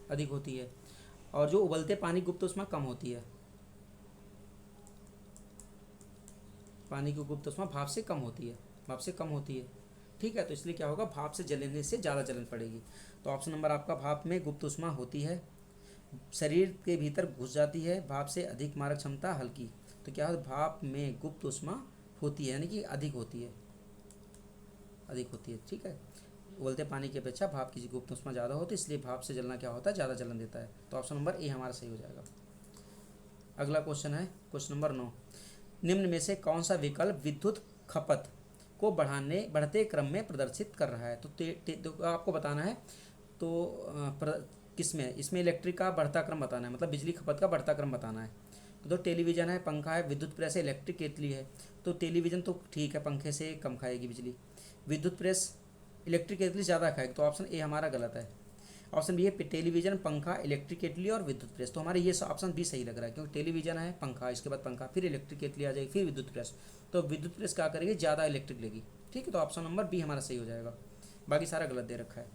अधिक होती है। और जो उबलते पानी गुप्त ऊष्मा कम होती है, पानी की गुप्त ऊष्मा भाप से कम होती है, भाप से कम होती है, ठीक है। तो इसलिए क्या होगा, भाप से जलने से ज़्यादा जलन पड़ेगी। तो ऑप्शन नंबर आपका, भाप में गुप्त ऊष्मा होती है, शरीर के भीतर घुस जाती है, भाप से अधिक मारक क्षमता हल्की। तो क्या है, भाप में गुप्त ऊष्मा होती है यानी कि अधिक होती है, अधिक होती है, ठीक है। उबलते पानी की अपेक्षा भाप की गुप्त ऊष्मा ज़्यादा होती है, इसलिए भाप से जलना क्या होता है, ज़्यादा जलन देता है। तो ऑप्शन नंबर ए हमारा सही हो जाएगा। अगला क्वेश्चन है, क्वेश्चन नंबर 9, निम्न में से कौन सा विकल्प विद्युत खपत को बढ़ते क्रम में प्रदर्शित कर रहा है। तो आपको बताना है, तो किसमें, इसमें इलेक्ट्रिक का बढ़ता क्रम बताना है, मतलब बिजली खपत का बढ़ता क्रम बताना है। तो टेलीविज़न है, पंखा है, विद्युत प्रेस है, इलेक्ट्रिक केतली है। तो टेलीविज़न तो ठीक है, पंखे से कम खाएगी बिजली, विद्युत प्रेस, इलेक्ट्रिक केतली ज़्यादा खाएगी, तो ऑप्शन ए हमारा गलत है। ऑप्शन बी है, टेलीविज़न, पंखा, इलेक्ट्रिक केतली और विद्युत प्रेस। तो हमारे ये ऑप्शन बी सही लग रहा है, क्योंकि टेलीविज़न है, पंखा, इसके बाद पंखा, फिर इलेक्ट्रिक केतली आ जाएगी, फिर विद्युत प्रेस। तो विद्युत प्रेस क्या करेगी, ज़्यादा इलेक्ट्रिक लेगी, ठीक है। तो ऑप्शन नंबर बी हमारा सही हो जाएगा, बाकी सारा गलत दे रखा है।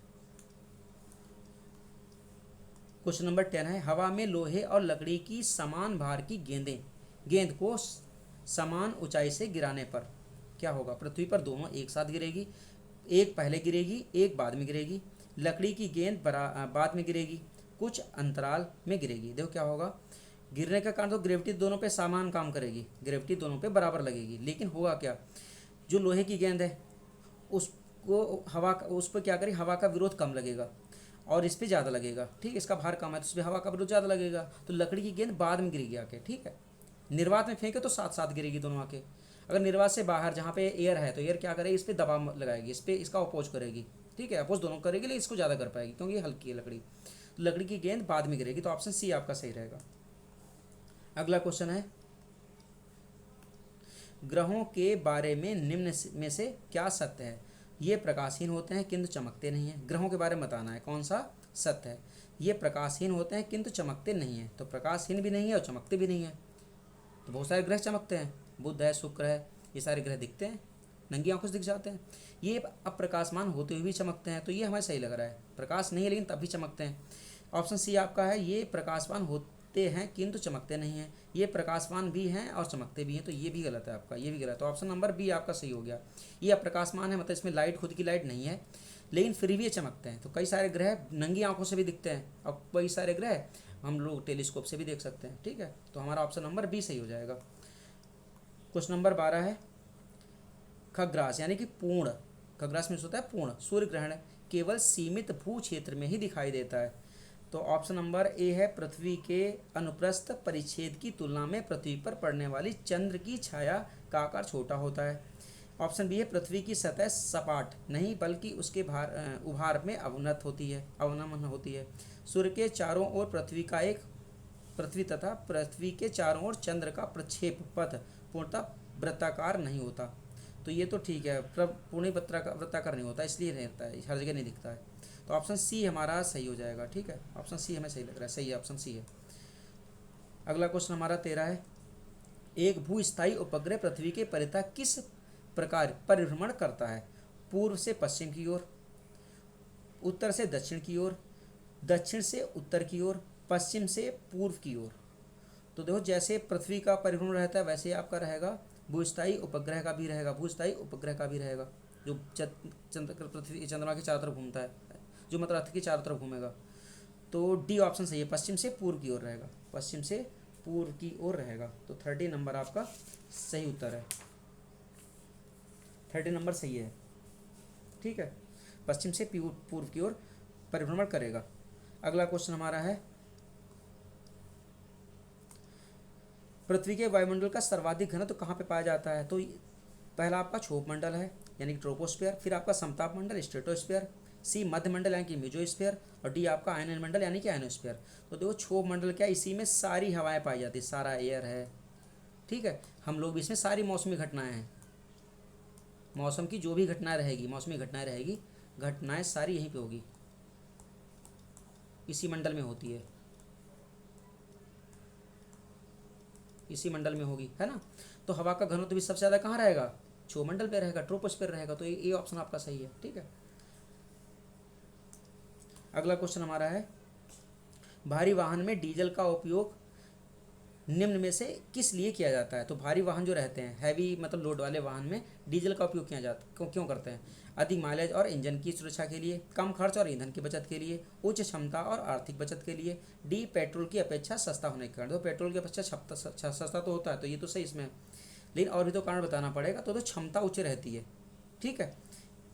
क्वेश्चन नंबर 10 है, हवा में लोहे और लकड़ी की समान भार की गेंद को समान ऊंचाई से गिराने पर क्या होगा। पृथ्वी पर दोनों एक साथ गिरेगी, एक पहले गिरेगी, एक बाद में गिरेगी। लकड़ी की गेंद बाद में गिरेगी, कुछ अंतराल में गिरेगी। देखो क्या होगा, गिरने का कारण तो ग्रेविटी दोनों पे समान काम करेगी, ग्रेविटी दोनों पे बराबर लगेगी, लेकिन होगा क्या, जो लोहे की गेंद है उसको हवा, उस पर क्या करेगी, हवा का विरोध कम लगेगा और इस पर ज़्यादा लगेगा, ठीक है। इसका भार कम है तो उस पर हवा का विरोध ज़्यादा लगेगा, तो लकड़ी की गेंद बाद में गिरेगी आके, ठीक है। निर्वात में फेंके तो साथ साथ गिरेगी दोनों आके। अगर निर्वात से बाहर जहाँ पे एयर है तो एयर क्या करेगी, इस पर दबाव लगाएगी, इस पर इसका अपोज करेगी, ठीक है। अपोज दोनों करेगी, लेकिन इसको ज़्यादा कर पाएगी क्योंकि ये हल्की है लकड़ी। तो लकड़ी की गेंद बाद में गिरेगी, तो ऑप्शन सी आपका सही रहेगा। अगला क्वेश्चन है, ग्रहों के बारे में निम्न में से क्या सत्य है। ये प्रकाशहीन होते हैं किंतु चमकते नहीं हैं। ग्रहों के बारे में बताना है कौन सा सत्य है। ये प्रकाशहीन होते हैं किंतु चमकते नहीं हैं, तो प्रकाशहीन भी नहीं है और चमकते भी नहीं हैं। तो बहुत सारे ग्रह चमकते हैं, बुध है, शुक्र है, ये सारे ग्रह दिखते हैं, नंगी आंखों से दिख जाते हैं। ये अप्रकाशमान होते हुए भी चमकते हैं, तो ये हमें सही लग रहा है। प्रकाश नहीं है लेकिन तब भी चमकते हैं। ऑप्शन सी आपका है, ये प्रकाशमान होते हैं किंतु चमकते नहीं हैं। ये प्रकाशमान भी हैं और चमकते भी हैं, तो ये भी गलत है आपका, ये भी गलत है। तो ऑप्शन नंबर बी आपका सही हो गया। ये अप्रकाशमान है, मतलब इसमें लाइट, खुद की लाइट नहीं है, लेकिन फिर भी ये चमकते हैं। तो कई सारे ग्रह नंगी आंखों से भी दिखते हैं और कई सारे ग्रह हम लोग टेलीस्कोप से भी देख सकते हैं। ठीक है, तो हमारा ऑप्शन नंबर बी सही हो जाएगा। क्वेश्चन नंबर 12 है, खग्रास यानी कि पूर्ण, खग्रास में होता है पूर्ण सूर्य ग्रहण केवल सीमित भू क्षेत्र में ही दिखाई देता है। तो ऑप्शन नंबर ए है, पृथ्वी के अनुप्रस्थ परिच्छेद की तुलना में पृथ्वी पर पड़ने वाली चंद्र की छाया का आकार छोटा होता है। ऑप्शन बी है, पृथ्वी की सतह सपाट नहीं बल्कि उसके उभार में अवनत होती है, अवनमन होती है। सूर्य के चारों ओर पृथ्वी तथा पृथ्वी के चारों ओर चंद्र का प्रक्षेप पथ पूर्णतः वृत्ताकार नहीं होता। तो ये तो ठीक है, पूर्ण वृत्ताकार नहीं होता, इसलिए रहता है, हर जगह नहीं दिखता है। तो ऑप्शन सी हमारा सही हो जाएगा। ठीक है, ऑप्शन सी हमें सही लग रहा है, सही है, ऑप्शन सी है। अगला क्वेश्चन हमारा 13 है, एक भूस्थायी उपग्रह पृथ्वी के परितः किस प्रकार परिभ्रमण करता है? पूर्व से पश्चिम की ओर, उत्तर से दक्षिण की ओर, दक्षिण से उत्तर की ओर, पश्चिम से पूर्व की ओर। तो देखो, जैसे पृथ्वी का परिभ्रमण रहता है वैसे आपका रहेगा भूस्थायी उपग्रह का भी रहेगा, भूस्थायी उपग्रह का भी रहेगा, जो पृथ्वी चंद्रमा के चारों तरफ घूमता है, जो मतलब अर्थ के चारों तरफ घूमेगा। तो डी ऑप्शन सही है, पश्चिम से पूर्व की ओर रहेगा, पश्चिम से पूर्व की ओर रहेगा। तो 30 नंबर आपका सही उत्तर है, 30 नंबर सही है। ठीक है, पश्चिम से पूर्व की ओर परिभ्रमण करेगा। अगला क्वेश्चन हमारा है, पृथ्वी के वायुमंडल का सर्वाधिक घनत्व कहाँ पे पाया जाता है? तो पहला आपका क्षोभ मंडल है यानी कि ट्रोपोस्फीयर, फिर आपका समताप मंडल स्ट्रेटोस्फीयर, सी मध्य मंडल यानी कि मेजोस्फीयर, और डी आपका आयन मंडल यानी कि आयनोस्फीयर। तो देखो, क्षोभ मंडल क्या, इसी में सारी हवाएं पाई जाती है, सारा एयर है। ठीक है, हम लोग भी इसमें सारी मौसमी घटनाएं हैं, मौसम की जो भी घटनाएं रहेगी, मौसमी घटनाएं रहेगी, घटनाएं सारी यहीं पे होगी, इसी मंडल में होती है, इसी मंडल में होगी, है ना। तो हवा का घनत्व भी सबसे ज़्यादा कहाँ रहेगा? क्षोभ मंडल पे रहेगा, ट्रोपोस्फीयर रहेगा। तो ये ऑप्शन आपका सही है। ठीक है, अगला क्वेश्चन हमारा है, भारी वाहन में डीजल का उपयोग निम्न में से किस लिए किया जाता है? तो भारी वाहन जो रहते हैं, हैवी मतलब लोड वाले वाहन में डीजल का उपयोग किया जाता, क्यों करते हैं? अधिक माइलेज और इंजन की सुरक्षा के लिए, कम खर्च और ईंधन की बचत के लिए, उच्च क्षमता और आर्थिक बचत के लिए, डी पेट्रोल की अपेक्षा सस्ता होने के कारण। तो पेट्रोल की अपेक्षा सस्ता तो होता है, तो ये तो सही इसमें, लेकिन और भी तो कारण बताना पड़ेगा। तो क्षमता उच्च रहती है, ठीक है,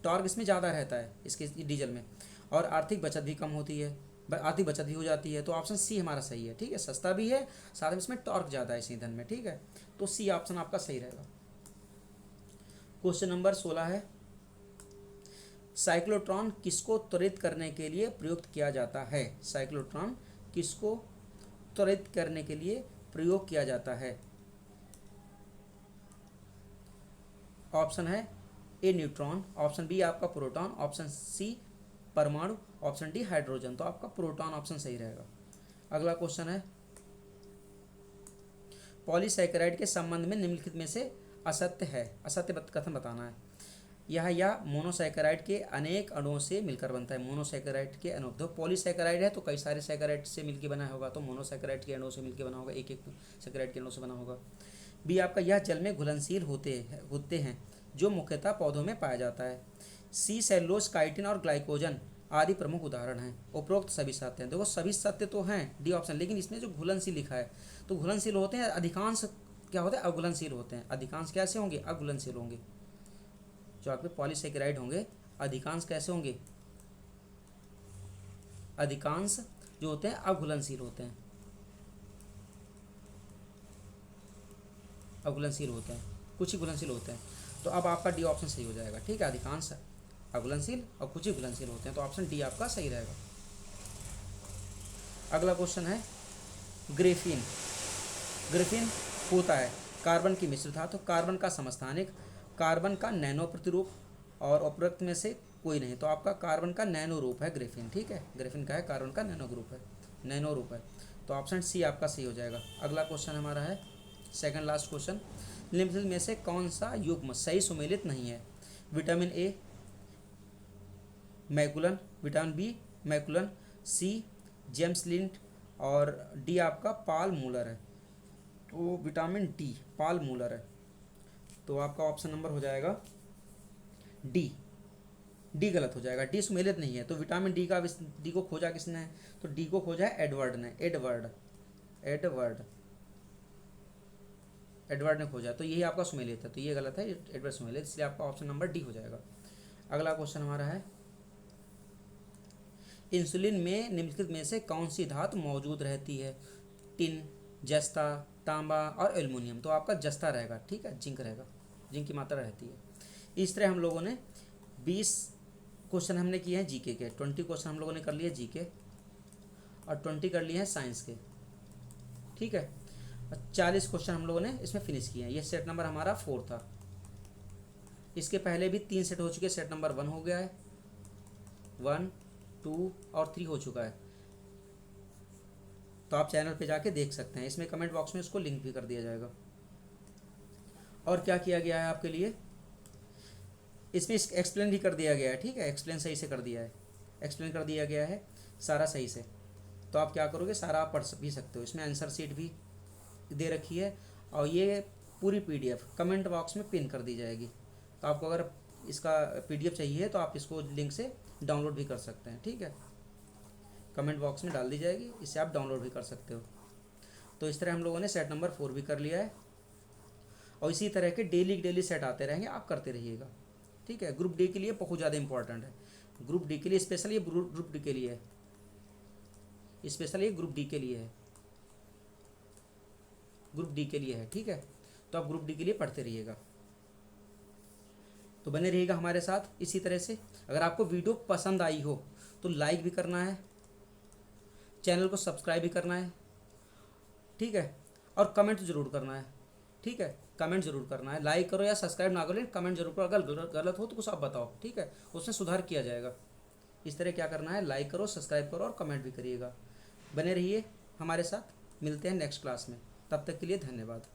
टॉर्क इसमें ज़्यादा रहता है इसके डीजल में, और आर्थिक बचत भी कम होती है, आर्थिक बचत भी हो जाती है। तो ऑप्शन सी हमारा सही है। ठीक है, सस्ता भी है, साथ में इसमें टॉर्क ज़्यादा है इस ईंधन में। ठीक है, तो सी ऑप्शन आपका सही रहेगा। क्वेश्चन नंबर 16 है, साइक्लोट्रॉन किसको त्वरित करने के लिए प्रयुक्त किया जाता है? साइक्लोट्रॉन किसको त्वरित करने के लिए प्रयोग किया जाता है? ऑप्शन है ए न्यूट्रॉन, ऑप्शन बी आपका प्रोटॉन, ऑप्शन सी परमाणु, ऑप्शन डी हाइड्रोजन। तो आपका प्रोटॉन ऑप्शन सही रहेगा। अगला क्वेश्चन है, पॉलीसैकेराइड के संबंध में निम्नलिखित में से असत्य है, असत्य कथन बताना है। यह मोनोसैकेराइड के अनेक अणुओं से मिलकर बनता है। मोनोसैकेराइड के अणु, तो पॉलीसैकेराइड है तो कई सारे सैकेराइड से मिलकर बना होगा, तो मोनोसैकेराइड के अणुओं से मिलकर बना होगा, एक एक सैकेराइड के अणुओं से बना होगा। बी आपका, यह जल में घुलनशील होते हैं जो मुख्यतः पौधों में पाया जाता है। सी सेलुलोज, काइटिन और ग्लाइकोजन आदि प्रमुख उदाहरण हैं। उपरोक्त सभी सत्य हैं। देखो, सभी सत्य तो हैं, डी ऑप्शन, लेकिन इसमें जो घुलनशील लिखा है, तो घुलनशील होते हैं, अधिकांश क्या होते हैं? अघुलनशील होते हैं। अधिकांश कैसे होंगे? अघुलनशील होंगे। जो आपके पॉलीसैकेराइड होंगे, अधिकांश कैसे होंगे? अधिकांश जो होते हैं अघुलनशील होते हैं, अघुलनशील होते हैं, कुछ ही घुलनशील होते हैं। तो अब आपका डी ऑप्शन सही हो जाएगा। ठीक है, अधिकांश अघुलनशील और कुछ ही घुलनशील होते हैं, तो ऑप्शन डी आपका सही रहेगा। अगला क्वेश्चन है, ग्रेफीन। ग्रेफीन होता है कार्बन की मिश्र धातु, कार्बन का समस्थानिक, कार्बन का नैनो प्रतिरूप, और उपरोक्त में से कोई नहीं। तो आपका कार्बन का नैनो रूप है ग्रेफीन। ठीक है, ग्रेफीन का है कार्बन का नैनो ग्रुप है, नैनो रूप है। तो ऑप्शन सी आपका सही हो जाएगा। अगला क्वेश्चन हमारा है, सेकंड लास्ट क्वेश्चन, निम्नलिखित में से कौन सा युग्म सही सुमेलित नहीं है? Vitamin A McCollum, vitamin B McCollum, C James Lind और डी आपका पाल मूलर है। तो विटामिन डी पाल मूलर है, तो आपका ऑप्शन नंबर हो जाएगा डी। डी गलत हो जाएगा, डी सुमेलित नहीं है। तो विटामिन डी को खोजा किसने है? तो डी को खोजा है एडवर्ड ने, एडवर्ड ने खोजा, तो यही आपका सुमेलित है, तो ये गलत है, एडवर्ड सुमेलित, इसलिए आपका ऑप्शन नंबर डी हो जाएगा। अगला क्वेश्चन हमारा है, इंसुलिन में निम्नलिखित में से कौन सी धातु मौजूद रहती है? टिन, जस्ता, तांबा और एल्युमिनियम। तो आपका जस्ता रहेगा, ठीक है, जिंक रहेगा, जिंक की मात्रा रहती है। इस तरह हम लोगों ने 20 क्वेश्चन हमने किए हैं जीके के, 20 क्वेश्चन हम लोगों ने कर लिए जीके और 20 कर लिए हैं साइंस के, ठीक है। 40 क्वेश्चन हम लोगों ने इसमें फिनिश किए हैं। ये सेट नंबर हमारा 4 था। इसके पहले भी 3 सेट हो चुके, सेट नंबर 1 हो गया है, 1, 2 और 3 हो चुका है। तो आप चैनल पे जाके देख सकते हैं, इसमें कमेंट बॉक्स में इसको लिंक भी कर दिया जाएगा। और क्या किया गया है आपके लिए, इसमें एक्सप्लेन भी कर दिया गया है, ठीक है, एक्सप्लेन सही से कर दिया है, एक्सप्लेन कर दिया गया है सारा सही से। तो आप क्या करोगे, सारा आप पढ़ भी सकते हो। इसमें आंसर शीट भी दे रखी है और ये पूरी पीडीएफ कमेंट बॉक्स में पिन कर दी जाएगी। तो आपको अगर इसका पीडीएफ चाहिए तो आप इसको लिंक से डाउनलोड भी कर सकते हैं, ठीक है, कमेंट बॉक्स में डाल दी जाएगी, इससे आप डाउनलोड भी कर सकते हो। तो इस तरह हम लोगों ने सेट नंबर 4 भी कर लिया है और इसी तरह के डेली सेट आते रहेंगे, आप करते रहिएगा, ठीक है। ग्रुप डी के लिए बहुत ज़्यादा इंपॉर्टेंट है, ग्रुप डी के लिए स्पेशल, ये ग्रुप डी के लिए है, स्पेशल ये ग्रुप डी के लिए है, ग्रुप डी के लिए है, ठीक है। तो आप ग्रुप डी के लिए पढ़ते रहिएगा, तो बने रहिएगा हमारे साथ इसी तरह से। अगर आपको वीडियो पसंद आई हो तो लाइक भी करना है, चैनल को सब्सक्राइब भी करना है, ठीक है, और कमेंट ज़रूर करना है, ठीक है, कमेंट जरूर करना है। लाइक करो या सब्सक्राइब ना करो, कमेंट जरूर करो। अगर गलत हो तो कुछ आप बताओ, ठीक है, उसमें सुधार किया जाएगा। इस तरह क्या करना है, लाइक करो, सब्सक्राइब करो और कमेंट भी करिएगा। बने रहिए हमारे साथ, मिलते हैं नेक्स्ट क्लास में, तब तक के लिए धन्यवाद।